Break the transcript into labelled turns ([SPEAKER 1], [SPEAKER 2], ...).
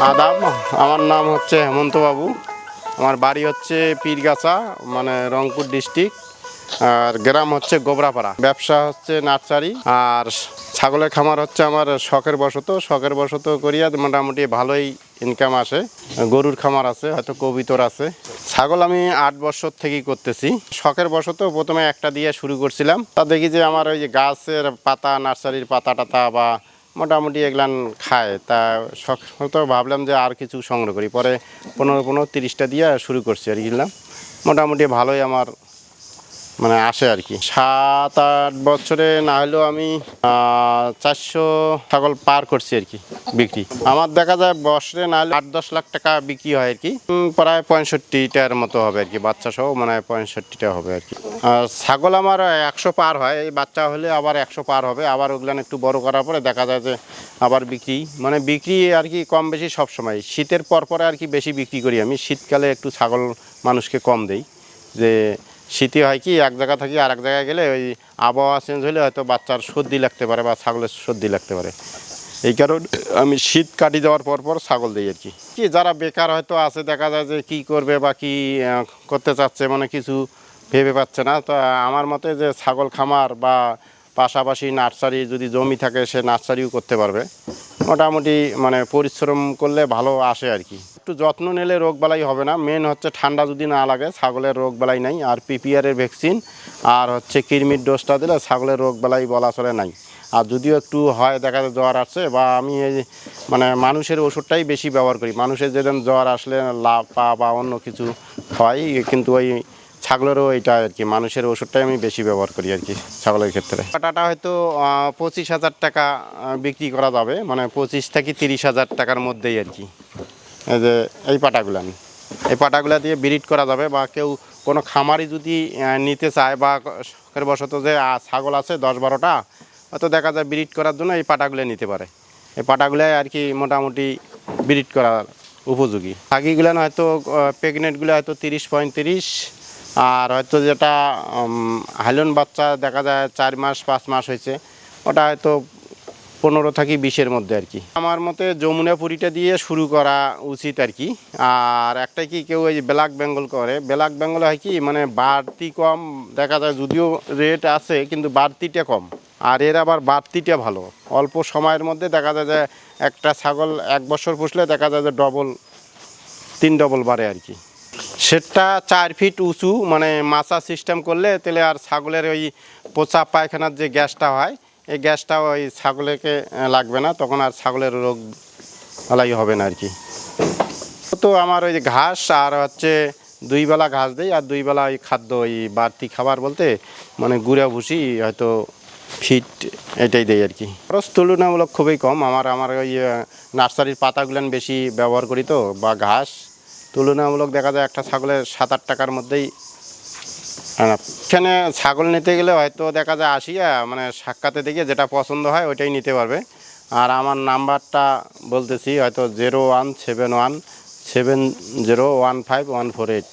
[SPEAKER 1] আদাব, আমার নাম হচ্ছে হেমন্ত বাবু। আমার বাড়ি হচ্ছে পীরগাছা, মানে রংপুর ডিস্ট্রিক্ট, আর গ্রাম হচ্ছে গোবরাপাড়া। ব্যবসা হচ্ছে নার্সারি, আর ছাগলের খামার হচ্ছে আমার শখের বশত করিয়া মোটামুটি ভালোই ইনকাম আসে। গরুর খামার আছে, হয়তো কবিতর আছে। ছাগল আমি 8 বছর থেকেই করতেছি। শখের বশত প্রথমে একটা দিয়ে শুরু করছিলাম, তা দেখি যে আমার ওই যে গাছের পাতা, নার্সারির পাতা টাতা বা মোটামুটি এগুলান খায়, তা শখ তো ভাবলাম যে আর কিছু সংগ্রহ করি। পরে 15-30টা দিয়ে শুরু করছি আর কিনলাম। মোটামুটি ভালোই আমার মানে আসে আর কি। 7-8 বছরে না হলেও আমি 400 ছাগল পার করছি আর কি বিক্রি। আমার দেখা যায় বছরে না হলে 8-10 লাখ টাকা বিক্রি হয় আর কি। প্রায় 65টার মতো হবে আর কি, বাচ্চা সহ মানে 65টা হবে আর কি। ছাগল আমার 100 পার হয়, এই বাচ্চা হলে আবার 100 পার হবে। আবার ওগুলান একটু বড় করার পরে দেখা যায় যে আবার বিক্রি আর কি কম বেশি সব সময়। শীতের পরে আর কি বেশি বিক্রি করি আমি। শীতকালে একটু ছাগল মানুষকে কম দেই, যে শীতে হয় কি এক জায়গা থাকি আর এক জায়গায় গেলে ওই আবহাওয়া চেঞ্জ হলে হয়তো বাচ্চার সর্দি লাগতে পারে বা ছাগলের সর্দি লাগতে পারে। এই কারণে আমি শীত কাটি যাওয়ার পর ছাগল দিই আর কি। যারা বেকার হয়তো আছে, দেখা যায় যে কী করবে বা কী করতে চাচ্ছে, মানে কিছু ভেবে পাচ্ছে না, তো আমার মতে যে ছাগল খামার বা পাশাপাশি নার্সারি যদি জমি থাকে, সে নার্সারিও করতে পারবে। মোটামুটি মানে পরিশ্রম করলে ভালো আসে আর কি। একটু যত্ন নিলে রোগবালাই হবে না। মেন হচ্ছে ঠান্ডা যদি না লাগে, ছাগলের রোগবালাই নাই। আর পিপিআরের ভ্যাকসিন আর হচ্ছে কৃমির ডোজটা দিলে ছাগলের রোগবালাই বলা চলে নাই। আর যদিও একটু হয়, দেখা যায় জ্বর আসছে, বা আমি এই মানে মানুষের ওষুধটাই বেশি ব্যবহার করি। মানুষের যেদিন জ্বর আসলে লাভ পা বা অন্য কিছু হয়, কিন্তু ওই ছাগলেরও এটা আর কি, মানুষের ওষুধটাই আমি বেশি ব্যবহার করি আর কি ছাগলের ক্ষেত্রে। পাটাটা হয়তো 25,000 টাকা বিক্রি করা যাবে, মানে 25 থেকে 30,000 টাকার মধ্যেই আর কি। এই যে এই পাটাগুলা দিয়ে ব্রিড করা যাবে, বা কেউ কোনো খামারি যদি নিতে চায়, বা শখের বশত যে ছাগল আছে 10-12টা, হয়তো দেখা যায় ব্রিড করার জন্য এই পাটাগুলো নিতে পারে। এই পাটাগুলাই আর কি মোটামুটি ব্রিড করার উপযোগী। ছাগিগুলো হয়তো প্রেগনেন্টগুলো হয়তো 30-35, আর হয়তো যেটা হাইলন বাচ্চা দেখা যায় 4 মাস 5 মাস হয়েছে, ওটা হয়তো 15 থেকে 20-এর মধ্যে আর কি। আমার মতে যমুনাপুরিটা দিয়ে শুরু করা উচিত আর কি। আর একটা কি, কেউ ওই ব্ল্যাক বেঙ্গল করে, ব্ল্যাক বেঙ্গল হয় কি মানে বাড়তি কম দেখা যায়, যদিও রেট আছে কিন্তু বাড়তিটা কম। আর এর আবার বাড়তিটা ভালো, অল্প সময়ের মধ্যে দেখা যায় যে একটা ছাগল 1 বছর পুষলে দেখা যায় যে 3 ডবল বাড়ে আর কি। সেটা 4 ফিট উঁচু, মানে মাচা সিস্টেম করলে তাহলে আর ছাগলের ওই পচা পায়খানার যে গ্যাসটা হয়, এই গ্যাসটা ওই ছাগলেকে লাগবে না, তখন আর ছাগলের রোগ বালাই হবে না আর কি। তো আমার ওই ঘাস আর হচ্ছে 2 বেলা ঘাস দেই, আর 2 বেলা ওই খাদ্য, ওই বাড়তি খাবার বলতে মানে গুঁড়া ভুসি, হয়তো ফিট, এটাই দেই আর কি। খরচ তুলনামূলক খুবই কম। আমার ওই নার্সারির পাতাগুলান বেশি ব্যবহার করি তো, বা ঘাস তুলনামূলক দেখা যায় একটা ছাগলের 7-8 টাকার মধ্যেই। এখানে ছাগল নিতে গেলে হয়তো দেখা যায় আসিয়া মানে সাক্ষাতে দেখে যেটা পছন্দ হয় ওইটাই নিতে পারবে। আর আমার নাম্বারটা বলতেছি, হয়তো 0171701514148।